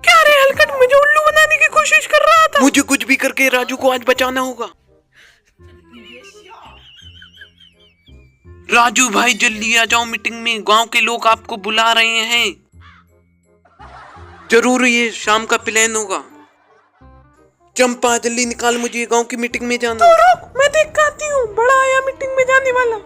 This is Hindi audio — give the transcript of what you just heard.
क्या रे हलकट, मुझे उल्लू बनाने की कोशिश कर रहा था। मुझे कुछ भी करके राजू को आज बचाना होगा। राजू भाई जल्दी आ जाओ मीटिंग में, गांव के लोग आपको बुला रहे हैं। जरूर ये शाम का प्लान होगा। चंपा जल्दी निकाल, मुझे गांव की मीटिंग में जाना। तो रुक, मैं देख के आती हूँ, बड़ा आया मीटिंग में जाने वाला।